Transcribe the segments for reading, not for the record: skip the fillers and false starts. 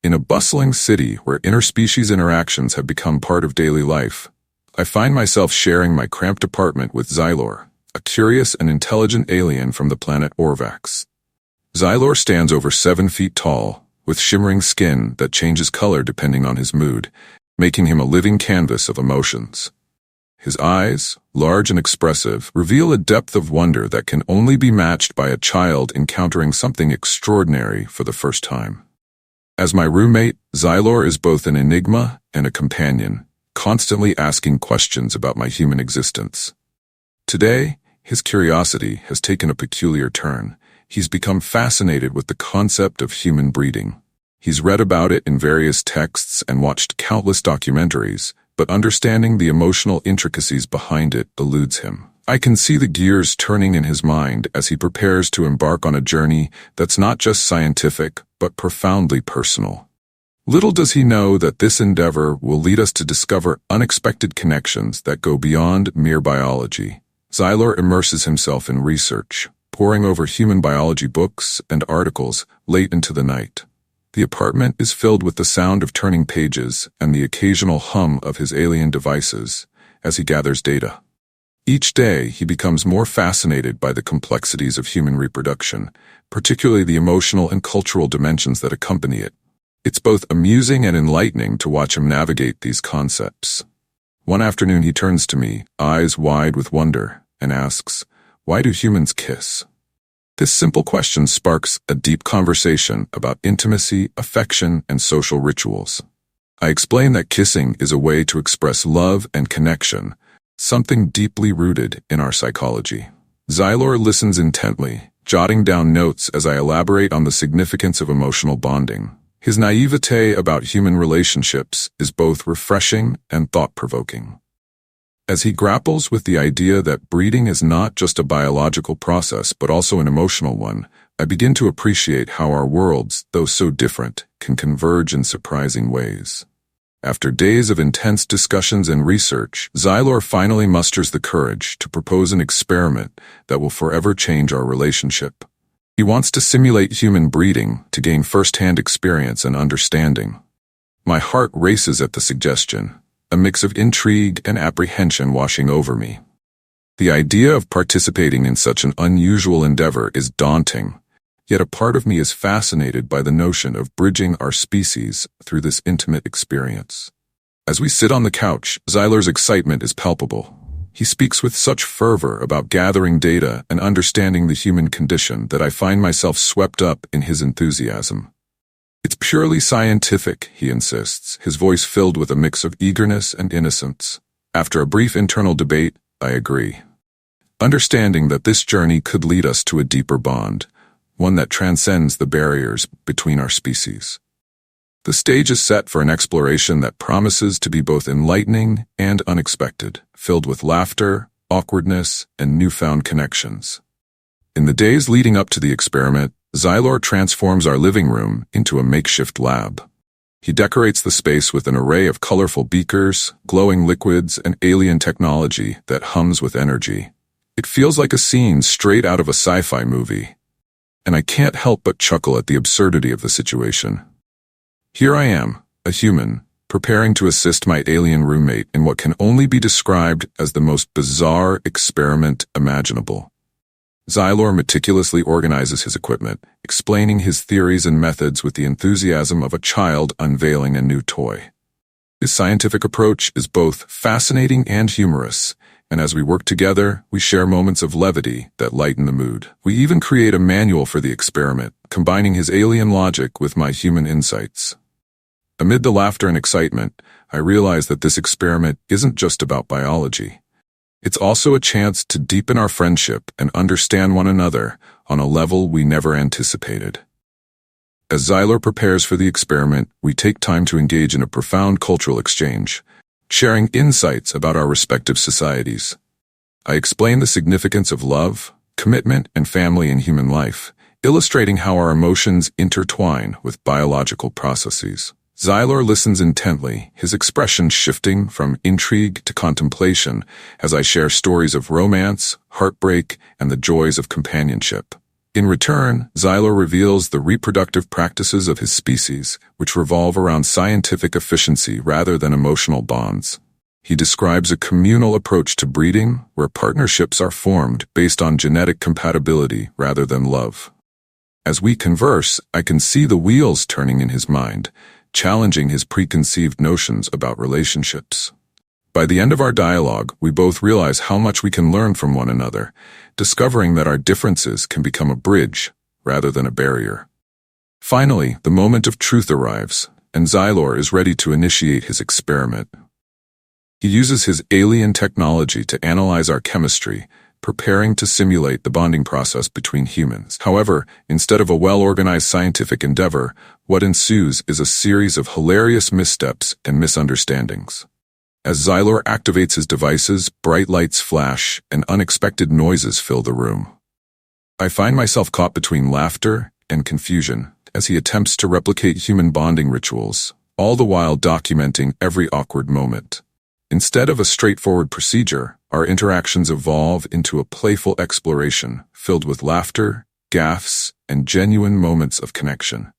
In a bustling city where interspecies interactions have become part of daily life, I find myself sharing my cramped apartment with Xylor, a curious and intelligent alien from the planet Orvax. Xylor stands over 7 feet tall, with shimmering skin that changes color depending on his mood, making him a living canvas of emotions. His eyes, large and expressive, reveal a depth of wonder that can only be matched by a child encountering something extraordinary for the first time. As my roommate, Xylor is both an enigma and a companion, constantly asking questions about my human existence. Today, his curiosity has taken a peculiar turn. He's become fascinated with the concept of human breeding. He's read about it in various texts and watched countless documentaries, but understanding the emotional intricacies behind it eludes him. I can see the gears turning in his mind as he prepares to embark on a journey that's not just scientific, but profoundly personal. Little does he know that this endeavor will lead us to discover unexpected connections that go beyond mere biology. Xylor immerses himself in research, poring over human biology books and articles late into the night. The apartment is filled with the sound of turning pages and the occasional hum of his alien devices as he gathers data. Each day, he becomes more fascinated by the complexities of human reproduction, particularly the emotional and cultural dimensions that accompany it. It's both amusing and enlightening to watch him navigate these concepts. One afternoon he turns to me, eyes wide with wonder, and asks, "Why do humans kiss?" This simple question sparks a deep conversation about intimacy, affection, and social rituals. I explain that kissing is a way to express love and connection, something deeply rooted in our psychology. Xylor listens intently, jotting down notes as I elaborate on the significance of emotional bonding. His naivete about human relationships is both refreshing and thought-provoking. As he grapples with the idea that breeding is not just a biological process but also an emotional one, I begin to appreciate how our worlds, though so different, can converge in surprising ways. After days of intense discussions and research, Xylor finally musters the courage to propose an experiment that will forever change our relationship. He wants to simulate human breeding to gain first-hand experience and understanding. My heart races at the suggestion, a mix of intrigue and apprehension washing over me. The idea of participating in such an unusual endeavor is daunting, yet a part of me is fascinated by the notion of bridging our species through this intimate experience. As we sit on the couch, Xylor's excitement is palpable. He speaks with such fervor about gathering data and understanding the human condition that I find myself swept up in his enthusiasm. "It's purely scientific," he insists, his voice filled with a mix of eagerness and innocence. After a brief internal debate, I agree, understanding that this journey could lead us to a deeper bond, one that transcends the barriers between our species. The stage is set for an exploration that promises to be both enlightening and unexpected, filled with laughter, awkwardness, and newfound connections. In the days leading up to the experiment, Xylor transforms our living room into a makeshift lab. He decorates the space with an array of colorful beakers, glowing liquids, and alien technology that hums with energy. It feels like a scene straight out of a sci-fi movie, and I can't help but chuckle at the absurdity of the situation. Here I am, a human, preparing to assist my alien roommate in what can only be described as the most bizarre experiment imaginable. Xylor meticulously organizes his equipment, explaining his theories and methods with the enthusiasm of a child unveiling a new toy. His scientific approach is both fascinating and humorous, and as we work together, we share moments of levity that lighten the mood. We even create a manual for the experiment, combining his alien logic with my human insights. Amid the laughter and excitement, I realize that this experiment isn't just about biology. It's also a chance to deepen our friendship and understand one another on a level we never anticipated. As Xylor prepares for the experiment, we take time to engage in a profound cultural exchange, sharing insights about our respective societies. I explain the significance of love, commitment, and family in human life, illustrating how our emotions intertwine with biological processes. Xylor listens intently, his expression shifting from intrigue to contemplation as I share stories of romance, heartbreak, and the joys of companionship. In return, Xylor reveals the reproductive practices of his species, which revolve around scientific efficiency rather than emotional bonds. He describes a communal approach to breeding, where partnerships are formed based on genetic compatibility rather than love. As we converse, I can see the wheels turning in his mind, challenging his preconceived notions about relationships. By the end of our dialogue, we both realize how much we can learn from one another, discovering that our differences can become a bridge rather than a barrier. Finally, the moment of truth arrives, and Xylor is ready to initiate his experiment. He uses his alien technology to analyze our chemistry, preparing to simulate the bonding process between humans. However, instead of a well-organized scientific endeavor, what ensues is a series of hilarious missteps and misunderstandings. As Xylor activates his devices, bright lights flash and unexpected noises fill the room. I find myself caught between laughter and confusion as he attempts to replicate human bonding rituals, all the while documenting every awkward moment. Instead of a straightforward procedure, our interactions evolve into a playful exploration filled with laughter, gaffes, and genuine moments of connection.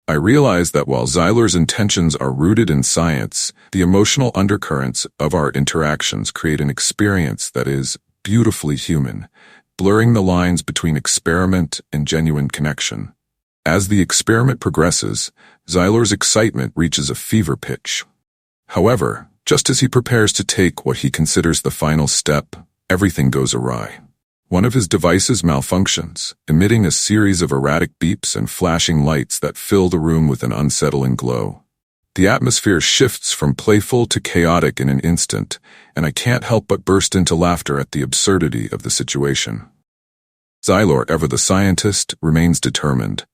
I realize that while Xylor's intentions are rooted in science, the emotional undercurrents of our interactions create an experience that is beautifully human, blurring the lines between experiment and genuine connection. As the experiment progresses, Xylor's excitement reaches a fever pitch. However, just as he prepares to take what he considers the final step, everything goes awry. One of his devices malfunctions, emitting a series of erratic beeps and flashing lights that fill the room with an unsettling glow. The atmosphere shifts from playful to chaotic in an instant, and I can't help but burst into laughter at the absurdity of the situation. Xylor, ever the scientist, remains determined.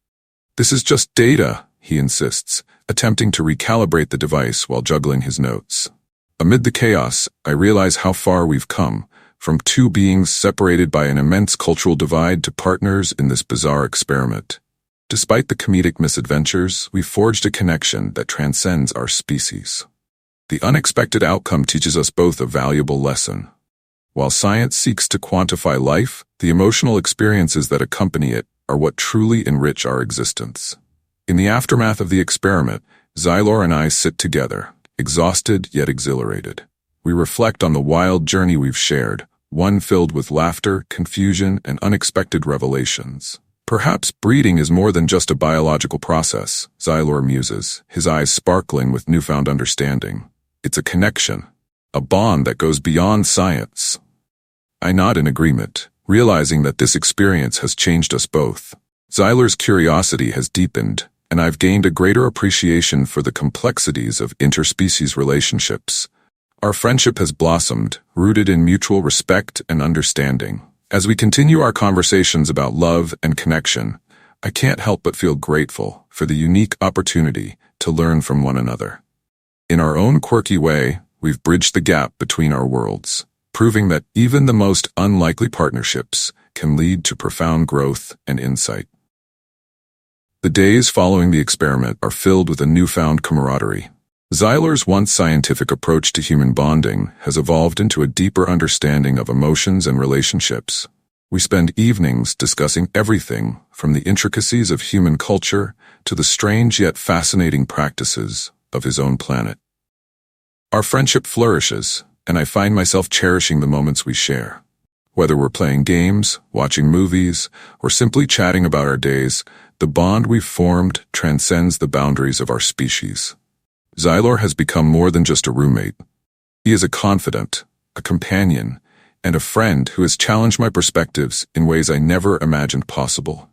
"This is just data," he insists, attempting to recalibrate the device while juggling his notes. Amid the chaos, I realize how far we've come, from two beings separated by an immense cultural divide to partners in this bizarre experiment. Despite the comedic misadventures, we forged a connection that transcends our species. The unexpected outcome teaches us both a valuable lesson. While science seeks to quantify life, the emotional experiences that accompany it are what truly enrich our existence. In the aftermath of the experiment, Xylor and I sit together, exhausted yet exhilarated. We reflect on the wild journey we've shared, one filled with laughter, confusion, and unexpected revelations. "Perhaps breeding is more than just a biological process," Xylor muses, his eyes sparkling with newfound understanding. "It's a connection, a bond that goes beyond science." I nod in agreement, realizing that this experience has changed us both. Xylor's curiosity has deepened, and I've gained a greater appreciation for the complexities of interspecies relationships. Our friendship has blossomed, rooted in mutual respect and understanding. As we continue our conversations about love and connection, I can't help but feel grateful for the unique opportunity to learn from one another. In our own quirky way, we've bridged the gap between our worlds, proving that even the most unlikely partnerships can lead to profound growth and insight. The days following the experiment are filled with a newfound camaraderie. Xylor's once scientific approach to human bonding has evolved into a deeper understanding of emotions and relationships. We spend evenings discussing everything from the intricacies of human culture to the strange yet fascinating practices of his own planet. Our friendship flourishes, and I find myself cherishing the moments we share. Whether we're playing games, watching movies, or simply chatting about our days, the bond we've formed transcends the boundaries of our species. Xylor has become more than just a roommate. He is a confidant, a companion, and a friend who has challenged my perspectives in ways I never imagined possible.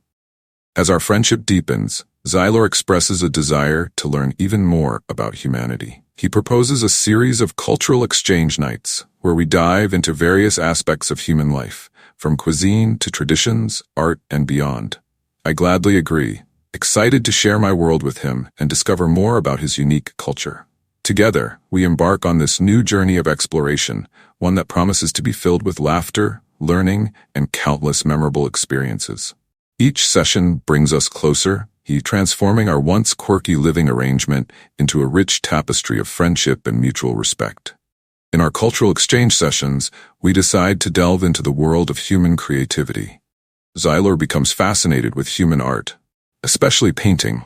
As our friendship deepens, Xylor expresses a desire to learn even more about humanity. He proposes a series of cultural exchange nights where we dive into various aspects of human life, from cuisine to traditions, art, and beyond. I gladly agree, excited to share my world with him and discover more about his unique culture. Together, we embark on this new journey of exploration, one that promises to be filled with laughter, learning, and countless memorable experiences. Each session brings us closer, transforming our once quirky living arrangement into a rich tapestry of friendship and mutual respect. In our cultural exchange sessions, we decide to delve into the world of human creativity. Xylor becomes fascinated with human art, especially painting.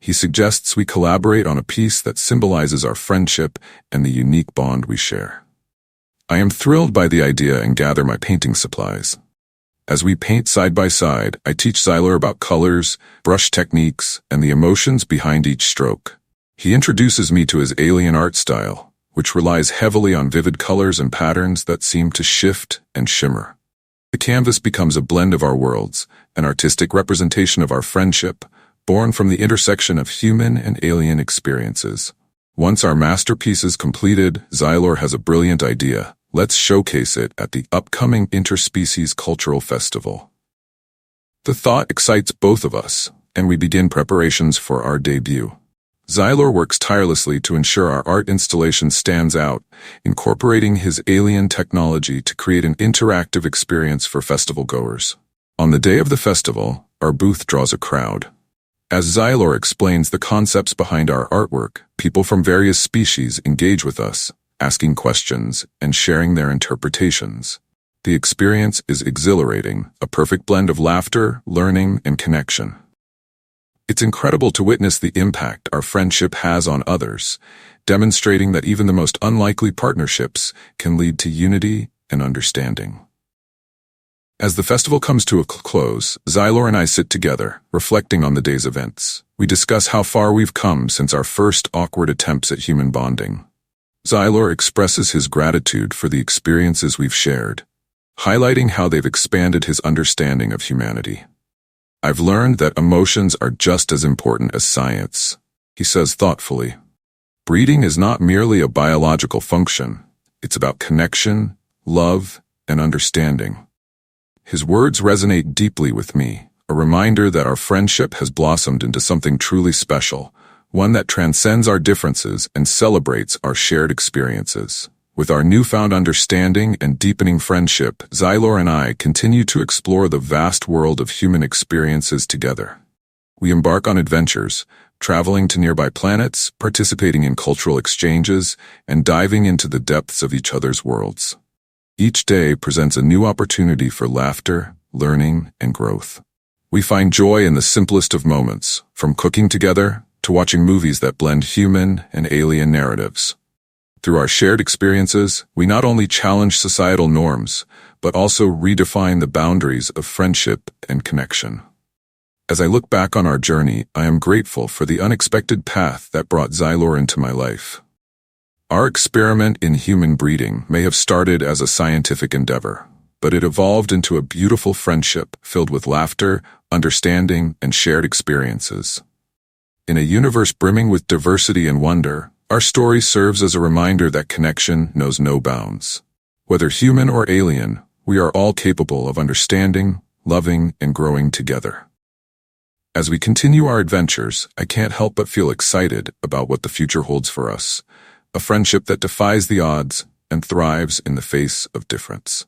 He suggests we collaborate on a piece that symbolizes our friendship and the unique bond we share. I am thrilled by the idea and gather my painting supplies. As we paint side by side, I teach Xylor about colors, brush techniques, and the emotions behind each stroke. He introduces me to his alien art style, which relies heavily on vivid colors and patterns that seem to shift and shimmer. The canvas becomes a blend of our worlds, an artistic representation of our friendship, born from the intersection of human and alien experiences. Once our masterpiece is completed, Xylor has a brilliant idea. Let's showcase it at the upcoming Interspecies Cultural Festival. The thought excites both of us, and we begin preparations for our debut. Xylor works tirelessly to ensure our art installation stands out, incorporating his alien technology to create an interactive experience for festival goers. On the day of the festival, our booth draws a crowd. As Xylor explains the concepts behind our artwork, people from various species engage with us, asking questions and sharing their interpretations. The experience is exhilarating, a perfect blend of laughter, learning, and connection. It's incredible to witness the impact our friendship has on others, demonstrating that even the most unlikely partnerships can lead to unity and understanding. As the festival comes to a close, Xylor and I sit together, reflecting on the day's events. We discuss how far we've come since our first awkward attempts at human bonding. Xylor expresses his gratitude for the experiences we've shared, highlighting how they've expanded his understanding of humanity. I've learned that emotions are just as important as science, he says thoughtfully. Breeding is not merely a biological function. It's about connection, love, and understanding. His words resonate deeply with me, a reminder that our friendship has blossomed into something truly special, one that transcends our differences and celebrates our shared experiences. With our newfound understanding and deepening friendship, Xylor and I continue to explore the vast world of human experiences together. We embark on adventures, traveling to nearby planets, participating in cultural exchanges, and diving into the depths of each other's worlds. Each day presents a new opportunity for laughter, learning, and growth. We find joy in the simplest of moments, from cooking together to watching movies that blend human and alien narratives. Through our shared experiences, we not only challenge societal norms, but also redefine the boundaries of friendship and connection. As I look back on our journey, I am grateful for the unexpected path that brought Xylor into my life. Our experiment in human breeding may have started as a scientific endeavor, but it evolved into a beautiful friendship filled with laughter, understanding, and shared experiences. In a universe brimming with diversity and wonder, our story serves as a reminder that connection knows no bounds. Whether human or alien, we are all capable of understanding, loving, and growing together. As we continue our adventures, I can't help but feel excited about what the future holds for us, a friendship that defies the odds and thrives in the face of difference.